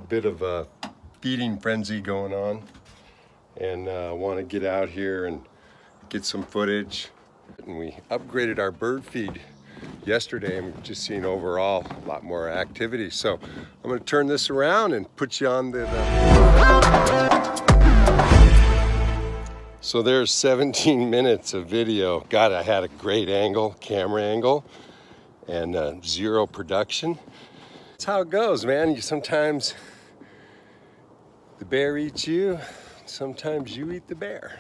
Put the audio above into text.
bit of a feeding frenzy going on, and want to get out here and get some footage. And we upgraded our bird feed yesterday, and we've just seen overall a lot more activity. So I'm going to turn this around and put you on the So there's 17 minutes of video. God, I had a great angle, camera angle, and zero production. That's how it goes, man. Sometimes the bear eats you, sometimes you eat the bear.